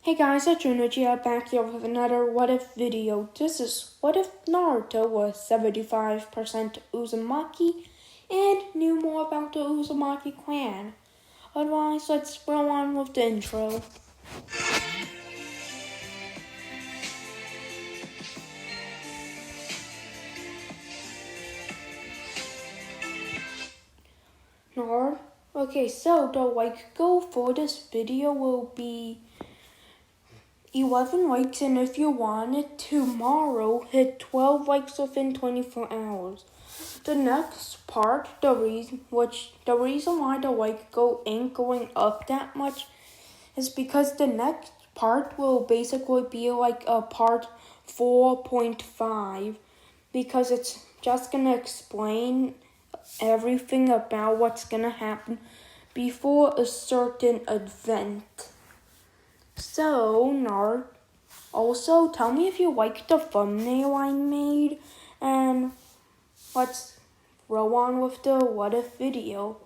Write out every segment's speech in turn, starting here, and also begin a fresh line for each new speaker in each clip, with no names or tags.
Hey guys, it's Junichi back here with another What If video. This is What If Naruto was 75% Uzumaki and knew more about the Uzumaki clan. Otherwise, let's roll on with the intro. Okay, so the goal for this video will be 11 likes, and if you want it tomorrow, hit 12 likes within 24 hours. The next part, the reason why the like goal ain't going up that much is because the next part will basically be like a part 4.5, because it's just gonna explain everything about what's gonna happen before a certain event. So, Nard, also tell me if you liked the thumbnail I made, and let's roll on with the What If video.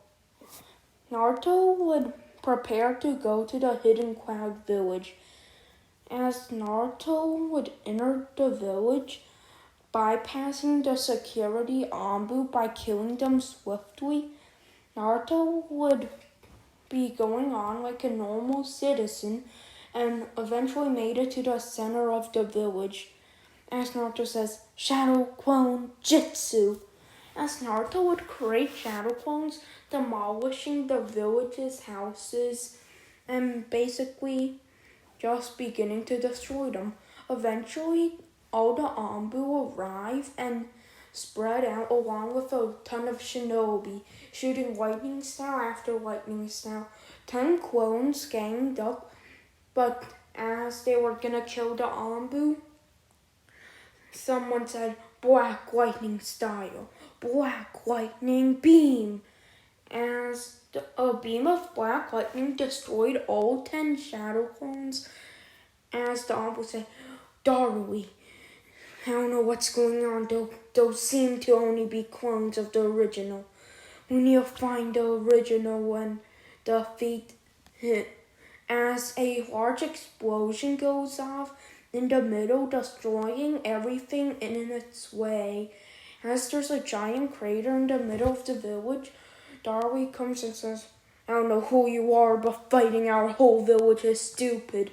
Naruto would prepare to go to the Hidden Cloud village. As Naruto would enter the village, bypassing the security Anbu by killing them swiftly, Naruto would be going on like a normal citizen and eventually made it to the center of the village. As Naruto says, Shadow Clone Jutsu. As Naruto would create shadow clones, demolishing the village's houses and basically just beginning to destroy them. Eventually, all the Anbu arrive and spread out along with a ton of shinobi, shooting lightning style after lightning style. 10 clones ganged up, but as they were gonna kill the Anbu, someone said, Black Lightning style, Black Lightning beam. As a beam of Black Lightning destroyed all 10 shadow clones, as the Anbu said, Darui, I don't know what's going on, those seem to only be clones of the original. We need to find the original and defeat it. As a large explosion goes off in the middle, destroying everything in its way. As there's a giant crater in the middle of the village, Darui comes and says, I don't know who you are, but fighting our whole village is stupid.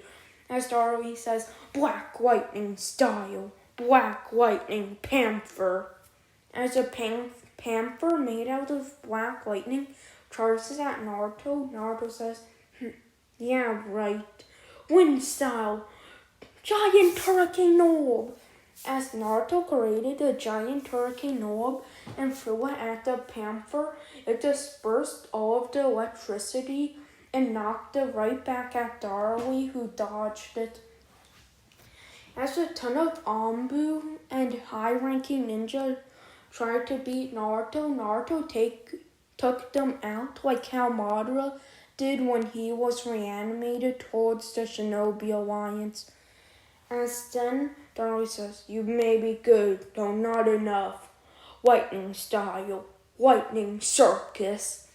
As Darui says, Black Lightning style, Black Lightning panther. As a panther made out of black lightning charges at Naruto, Naruto says, yeah, right. Wind style, giant hurricane orb. As Naruto created a giant hurricane orb and threw it at the panther, it dispersed all of the electricity and knocked it right back at Darui, who dodged it. As a ton of Anbu and high-ranking ninja tried to beat Naruto, took them out like how Madara did when he was reanimated towards the Shinobi Alliance. As then, Darui says, you may be good, though not enough. Lightning style, lightning circus.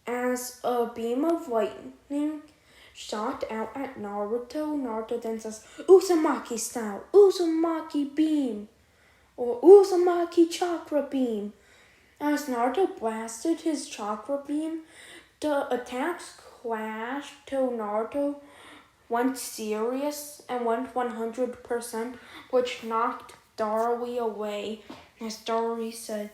As a beam of lightning shot out at Naruto, Naruto then says, Uzumaki style, Uzumaki beam, or Uzumaki chakra beam. As Naruto blasted his chakra beam, the attacks clashed till Naruto went serious and went 100%, which knocked Darui away. As Darui said,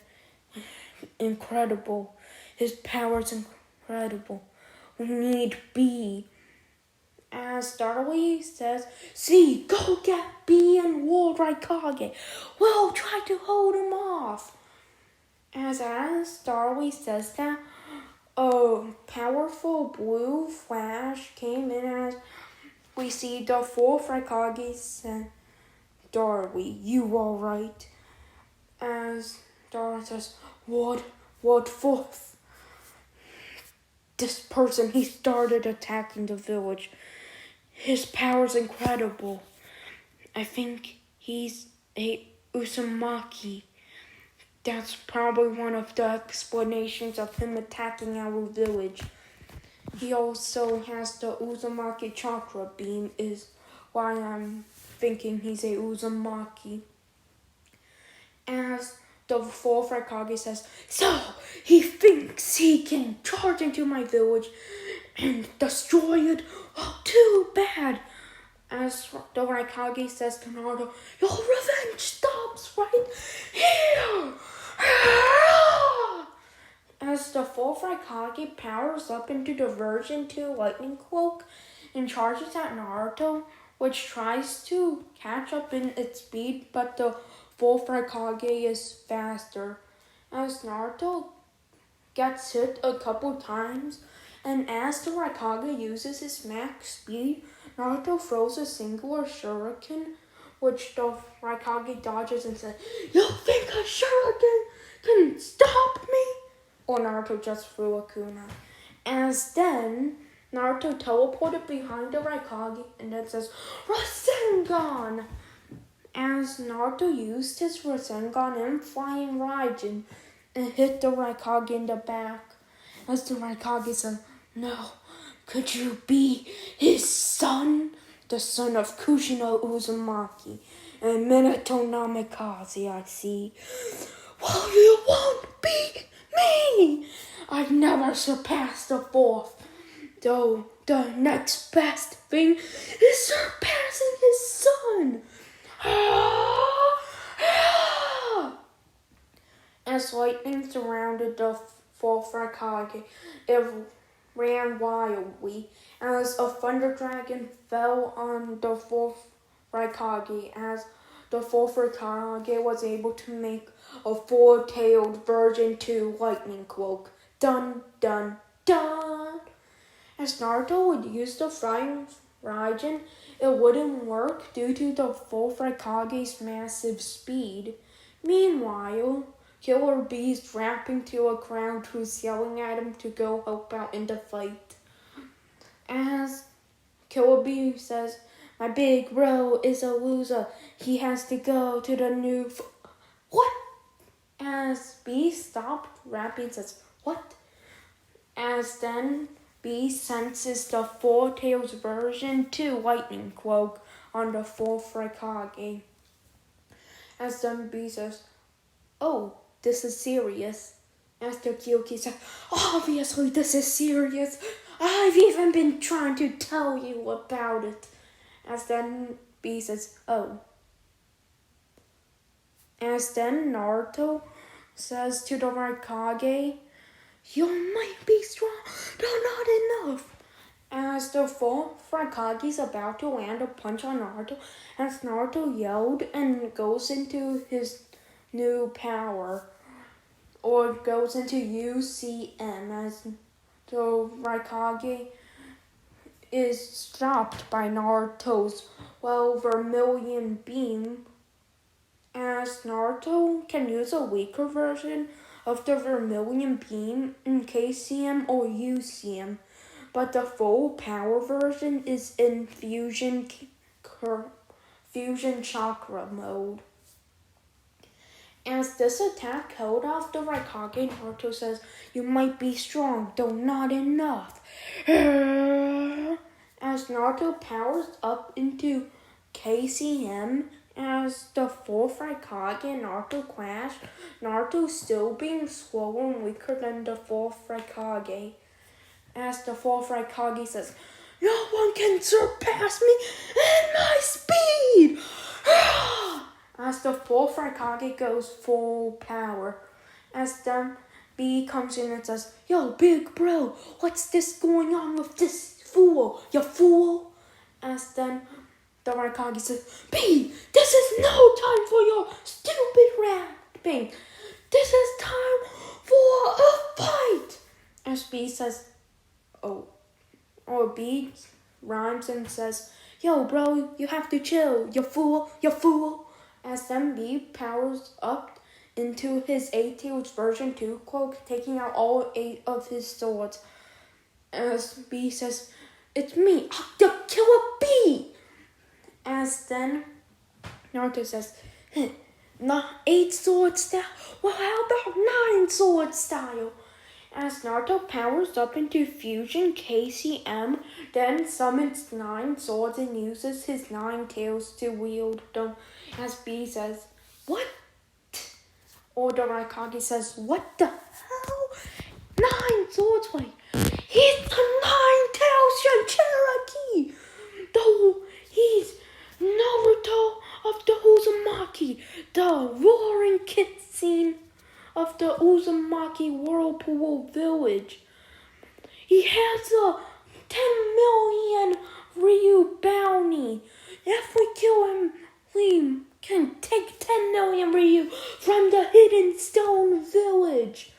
incredible. His power's incredible. We need B. As Darui says, C, go get B and War Raikage. We'll try to hold him off. As Darui says that, a powerful blue flash came in as we see the fourth Raikage said, Darui, you alright? As Darui says, what fourth? This person, he started attacking the village. His power's incredible. I think he's a Uzumaki. That's probably one of the explanations of him attacking our village. He also has the uzumaki chakra beam, is why I'm thinking he's a uzumaki. As the fourth Raikage says, so he thinks he can charge into my village and destroy it? Oh, too bad. As the Raikage says to Naruto, your revenge stops right here. As the fourth Raikage powers up into the version 2 lightning cloak and charges at Naruto, which tries to catch up in its speed, but the fourth Raikage is faster. As Naruto gets hit a couple times, and as the Raikage uses his max speed, Naruto throws a singular shuriken, which the Raikage dodges and says, you think a shuriken can stop me? Or Naruto just threw a kunai. As then, Naruto teleported behind the Raikage and then says, Rasengan! As Naruto used his Rasengan and Flying Raijin and hit the Raikage in the back. As the Raikage said, no, could you be his son? The son of Kushina Uzumaki and Minato Namikaze, I see. Well, you won't beat me! I've never surpassed the fourth, though the next best thing is surpassing his son. As lightning surrounded the fourth Raikage, it ran wildly. As a thunder dragon fell on the fourth Raikage, as the fourth Raikage was able to make a four-tailed version 2 lightning cloak. Dun dun dun! As Naruto would use the Flying Raijin, it wouldn't work due to the fourth Raikage's massive speed. Meanwhile, Killer Bee's rapping to a crowd who's yelling at him to go help out in the fight. As Killer Bee says, my big bro is a loser. He has to go to the new... What? As Bee stopped rapping and says, what? As then Bee senses the Four Tails version 2 lightning cloak on the fourth Raikage. As then Bee says, oh, this is serious. As the Kyoki says, obviously this is serious. I've even been trying to tell you about it. As then Bee says, oh. As then Naruto says to the Raikage, you might be strong, but not enough. As the fourth Raikage is about to land a punch on Naruto, as Naruto yelled and goes into his new power, or goes into UCM, as the Raikage is stopped by Naruto's vermilion beam, as Naruto can use a weaker version of the vermilion beam in KCM or UCM, but the full power version is in fusion chakra mode. As this attack held off the Raikage, Naruto says, you might be strong, though not enough. As Naruto powers up into KCM, as the fourth Raikage and Naruto clash, Naruto still being slower and weaker than the fourth Raikage. As the fourth Raikage says, no one can surpass me in my speed! As the fourth Raikage goes full power. As then B comes in and says, yo, big bro, what's this going on with this fool, you fool? As then the Raikage says, B, this is no time for your stupid rapping. This is time for a fight. As B says, oh. Or B rhymes and says, yo, bro, you have to chill, you fool, you fool. As then B powers up into his 8-tailed version 2 cloak, taking out all 8 of his swords. As B says, it's me, the Killer Bee! As then Naruto says, not 8 sword style, well how about 9 sword style? As Naruto powers up into Fusion KCM, then summons 9 swords and uses his 9 tails to wield them. As B says, "What?" Or the Raikage says, "What the hell? 9 swords, wait. He's the 9-tailed Cherokee! Though he's Naruto of the Uzumaki, the roaring cutscene of the Uzumaki Whirlpool Village. He has a 10 million Ryu bounty. If we kill him, we can take 10 million Ryu from the Hidden Stone Village.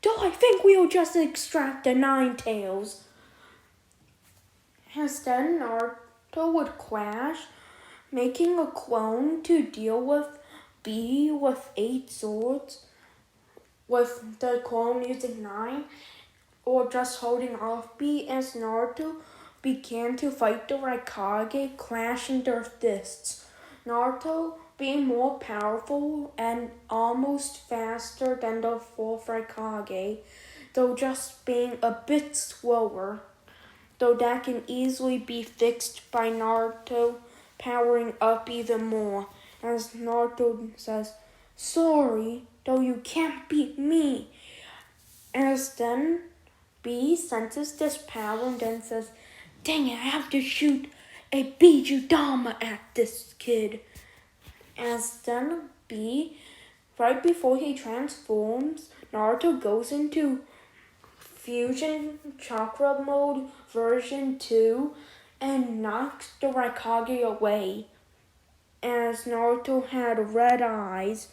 Though I think we'll just extract the 9 tails." As then Naruto would crash, making a clone to deal with B with 8 swords, with the clone using 9, or just holding off B as Naruto began to fight the Raikage, clashing their fists. Naruto being more powerful and almost faster than the fourth Raikage, though just being a bit slower, though that can easily be fixed by Naruto powering up even more. As Naruto says, "Sorry, though you can't beat me." As then B senses this power and then says, "Dang it, I have to shoot a Bijudama at this kid." As then B, right before he transforms, Naruto goes into Fusion Chakra Mode version 2 and knocks the Raikage away. As Naruto had red eyes,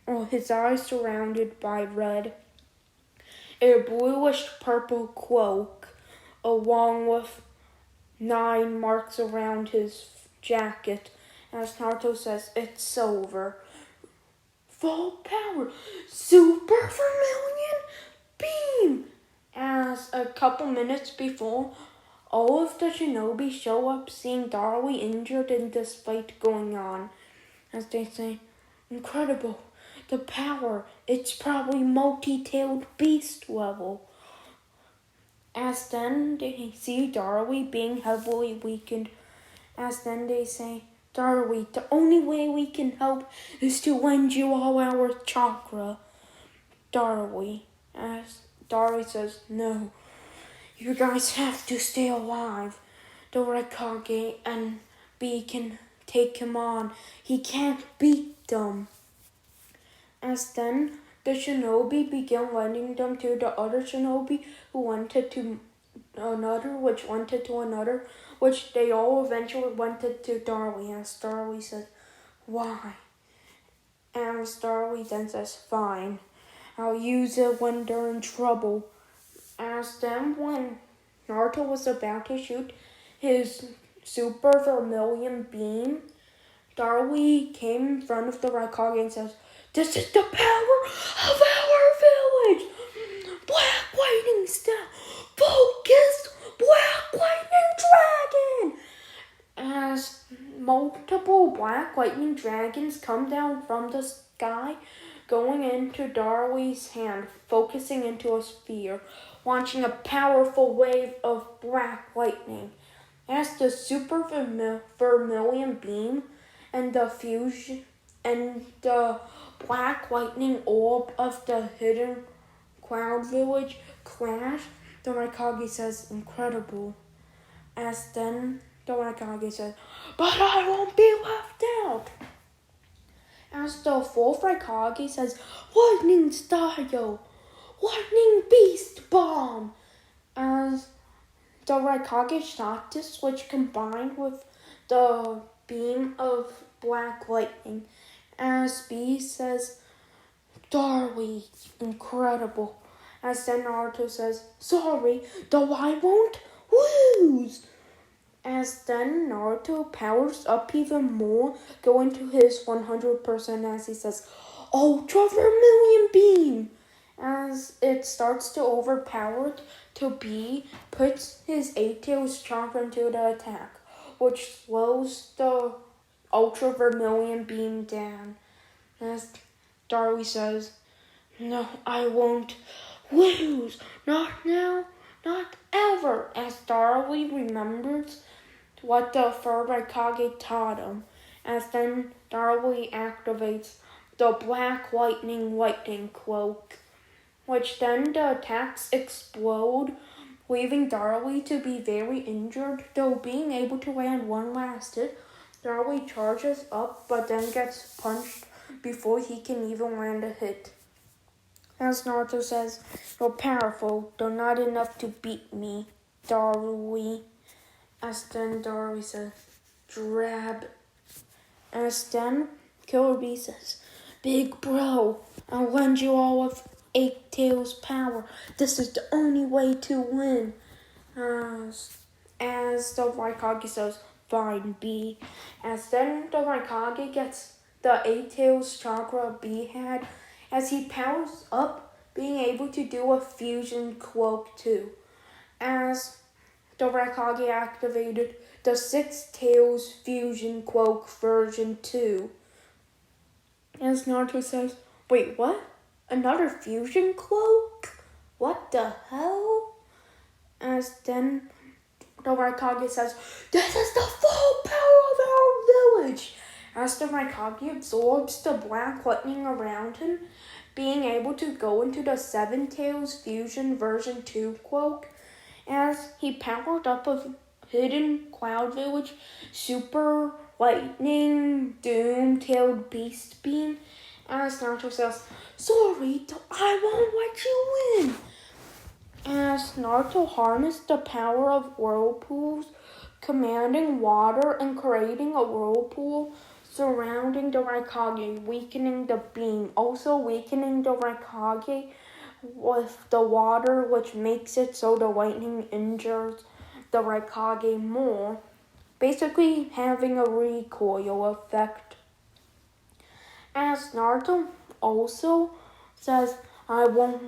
or his eyes surrounded by red, a bluish purple cloak, along with 9 marks around his jacket. As Naruto says, "It's over. Full power, Super Vermilion Beam." As a couple minutes before, all of the shinobi show up, seeing Darui injured in this fight going on. As they say, "Incredible. The power, it's probably multi-tailed beast level." As then they see Darui being heavily weakened. As then they say, "Darui, the only way we can help is to lend you all our chakra." As Darui says, "No, you guys have to stay alive. The Raikage and B can take him on. He can't beat them." As then the shinobi began lending them to the other shinobi who wanted to another, which they all eventually wanted to Darui. As Darui says, "Why?" As Darui then says, "Fine, I'll use it when they're in trouble." As then when Naruto was about to shoot his Super Vermilion Beam, Darui came in front of the Raikage and says, "This is the power of our village! Black Lightning Style! Focused Black Lightning Dragon!" As multiple Black Lightning Dragons come down from the sky, going into Darui's hand, focusing into a sphere, launching a powerful wave of Black Lightning. As the Super Vermilion Beam and the fusion and the Black Lightning Orb of the Hidden Cloud Village clash, the Raikage says, "Incredible." As then the Raikage says, "But I won't be left out." As the fourth Raikage says, "Lightning Style! Lightning Beast Bomb!" As the Raikage shot this, which combined with the beam of Black Lightning. As B says, "Darui, incredible." As then Naruto says, "Sorry, though I won't lose." As then Naruto powers up even more, going to his 100% as he says, "Ultra Vermilion Beam." As it starts to overpower to B, puts his 8 tails chakra into the attack, which slows the Ultra Vermilion Beam down. As Darui says, "No, I won't Lose! Not now, not ever! As Darley remembers what the fray Kage taught him. As then Darley activates the Black Lightning Cloak, which then the attacks explode, leaving Darley to be very injured, though being able to land one last hit. Darley charges up, but then gets punched before he can even land a hit. As Naruto says, "You're powerful, though not enough to beat me, Darley." As then Darley says, "Drab." As then Killer Bee says, "Big bro, I'll lend you all of Eight Tails' power. This is the only way to win." As the Raikage says, "Fine, B." As then the Raikage gets the Eight Tails chakra B had, as he powers up, being able to do a fusion cloak too. As the Raikage activated the Six Tails fusion cloak version 2. As Naruto says, "Wait, what? Another fusion cloak? What the hell?" As then the Raikage says, "This is the full power of our village." As the Raikage absorbs the black lightning around him, being able to go into the Seven Tails Fusion version 2 cloak, as he powered up a hidden cloud village super lightning doom-tailed beast beam. As Naruto says, "Sorry, I won't let you win." As Naruto harnessed the power of whirlpools, commanding water and creating a whirlpool surrounding the Raikage, weakening the beam, also weakening the Raikage with the water, which makes it so the lightning injures the Raikage more, basically having a recoil effect. As Naruto also says, I won't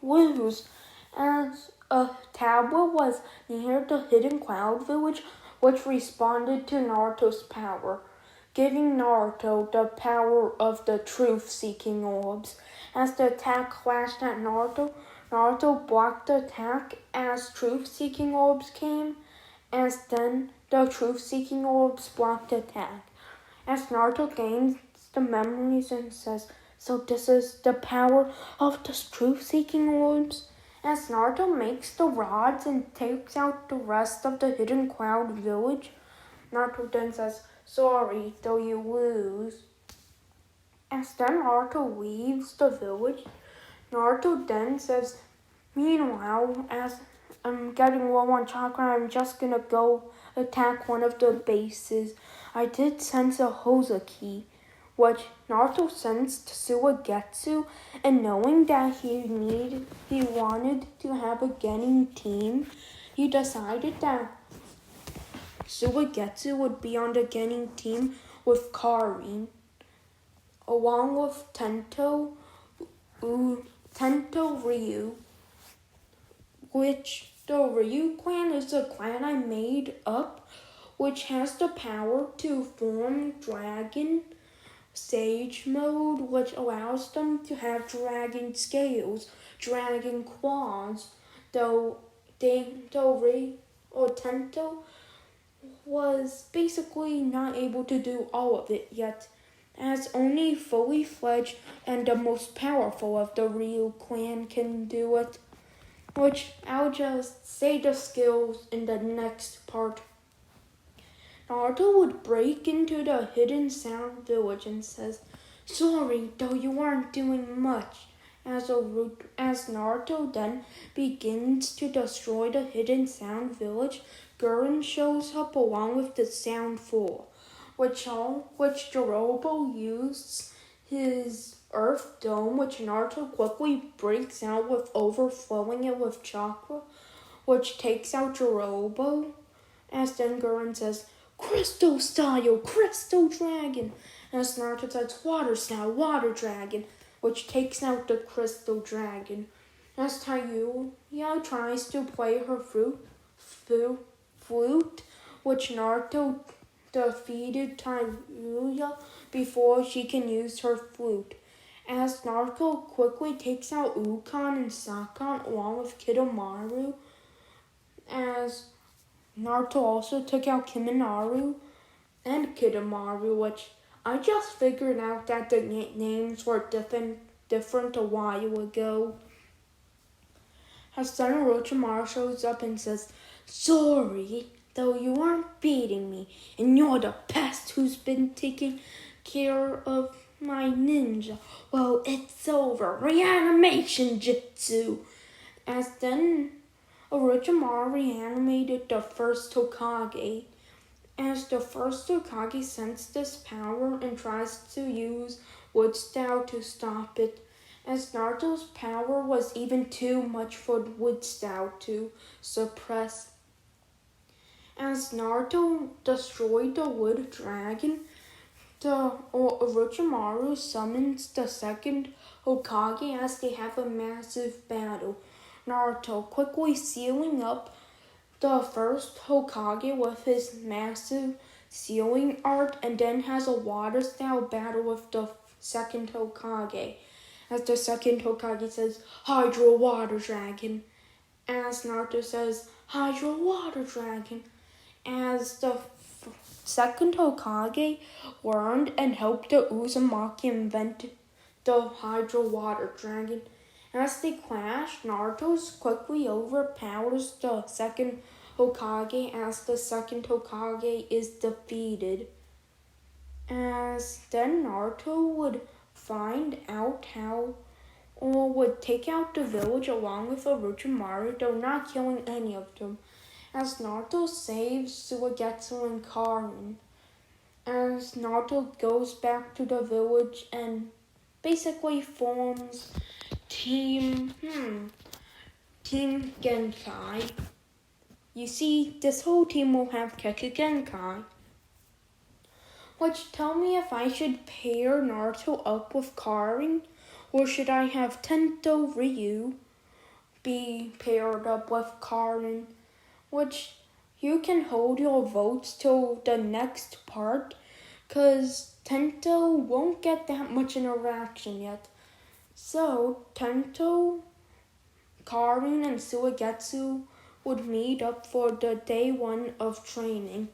lose." As a tablet was near the hidden cloud village, which responded to Naruto's power, giving Naruto the power of the truth-seeking orbs. As the attack flashed at Naruto, Naruto blocked the attack as truth-seeking orbs came, as then the truth-seeking orbs blocked the attack. As Naruto gains the memories and says, "So this is the power of the truth-seeking orbs?" As Naruto makes the rods and takes out the rest of the hidden cloud village, Naruto then says, "Sorry, though you lose." As then Naruto leaves the village, Naruto then says, "Meanwhile, as I'm getting low on chakra, I'm just gonna go attack one of the bases. I did sense a uzumaki," which Naruto sensed Suigetsu, and knowing that he wanted to have a Genin team, he decided that Suigetsu would be on the Genin team with Karin, along with Tento Ryu, which the Ryu clan is a clan I made up, which has the power to form Dragon Sage mode, which allows them to have dragon scales, dragon claws, though Tento was basically not able to do all of it yet, as only fully fledged and the most powerful of the Ryu clan can do it, which I'll just say the skills in the next part. Naruto would break into the hidden sound village and says, "Sorry, though you aren't doing much." As Naruto then begins to destroy the hidden sound village, Gurren shows up along with the sound floor, which Jirobo used his earth dome, which Naruto quickly breaks out with, overflowing it with chakra, which takes out Jirobo. As then Gurren says, "Crystal style, crystal dragon." As Naruto says, "Water style, water dragon," which takes out the crystal dragon. As Tayuya tries to play her flute, which Naruto defeated Tayuya before she can use her flute. as Naruto quickly takes out Ukon and Sakon along with Kidomaru, as Naruto also took out Kiminaru and Kidomaru, which I just figured out that the names were different a while ago. As then Orochimaru shows up and says, "Sorry, though you aren't beating me, and you're the pest who's been taking care of my ninja. Well, it's over. Reanimation Jutsu." As then Orochimaru reanimated the first Hokage. As the first Hokage sensed this power and tries to use Wood Style to stop it, as Naruto's power was even too much for Wood Style to suppress. As Naruto destroyed the Wood Dragon, the Orochimaru summons the second Hokage as they have a massive battle. Naruto quickly sealing up the first Hokage with his massive sealing art, and then has a water-style battle with the second Hokage. As the second Hokage says, "Hydro Water Dragon." As Naruto says, "Hydro Water Dragon." As the second Hokage learned and helped the Uzumaki invent the Hydro Water Dragon. As they clash, Naruto quickly overpowers the second Hokage as the second Hokage is defeated. As then Naruto would find out how or would take out the village along with Orochimaru, though not killing any of them. As Naruto saves Suigetsu and Karin. As Naruto goes back to the village and basically forms Team Genkai. You see, this whole team will have Kage Genkai. Which tell me if I should pair Naruto up with Karin, or should I have Tento Ryu be paired up with Karin? Which you can hold your votes till the next part, cause Tento won't get that much interaction yet. So Tento, Karin, and Suigetsu would meet up for the day 1 of training.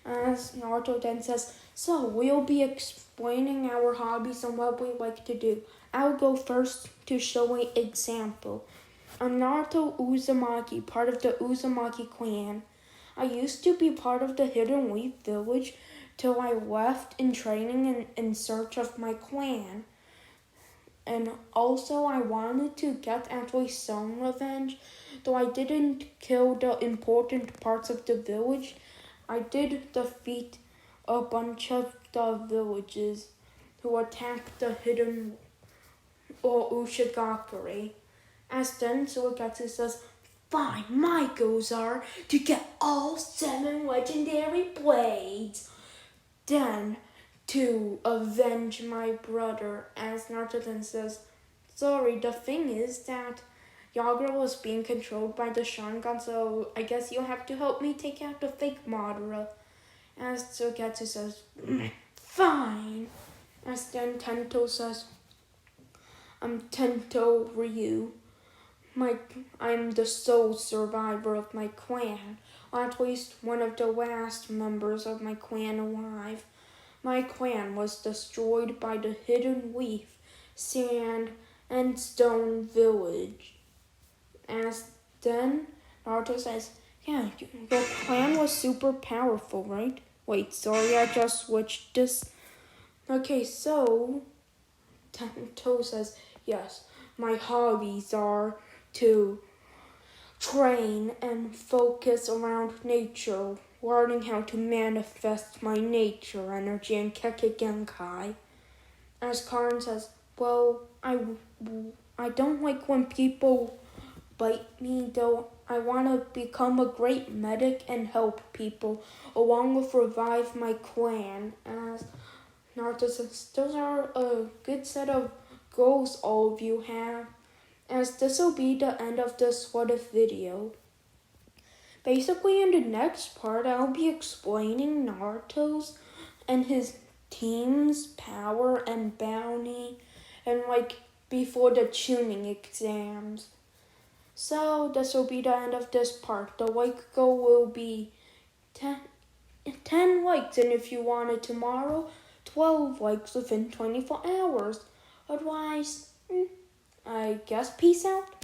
As Naruto then says, "So we'll be explaining our hobbies and what we like to do. I'll go first to show an example. I'm Naruto Uzumaki, part of the Uzumaki clan. I used to be part of the Hidden Leaf village till I left in training in search of my clan. And also I wanted to get at least some revenge. Though I didn't kill the important parts of the village, I did defeat a bunch of the villages who attacked the hidden or Ushigakure." As then Suigetsu says, "Fine, my goals are to get all 7 legendary blades. Then to avenge my brother." As Naruto then says, "Sorry, the thing is that Yagura was being controlled by the Sharingan, so I guess you'll have to help me take out the fake Madara." As Suigetsu says, "Fine." As then Tento says, "I'm Tento Ryu. I'm the sole survivor of my clan, or at least one of the last members of my clan alive. My clan was destroyed by the Hidden Leaf, Sand, and Stone Village." As then Naruto says, "Yeah, your clan was super powerful, right?" Wait, sorry, I just switched this. Okay, so Tento says, "Yes, my hobbies are to train and focus around nature, learning how to manifest my nature energy and Kage Genkai." As Karin says, "Well, I don't like when people bite me, though I want to become a great medic and help people, along with revive my clan." As Naruto says, "Those are a good set of goals all of you have." As this will be the end of this what if video. Basically in the next part, I'll be explaining Naruto's and his team's power and bounty, and like before the tuning exams. So this will be the end of this part. The like goal will be 10 likes, and if you want it tomorrow, 12 likes within 24 hours. Otherwise, I guess peace out.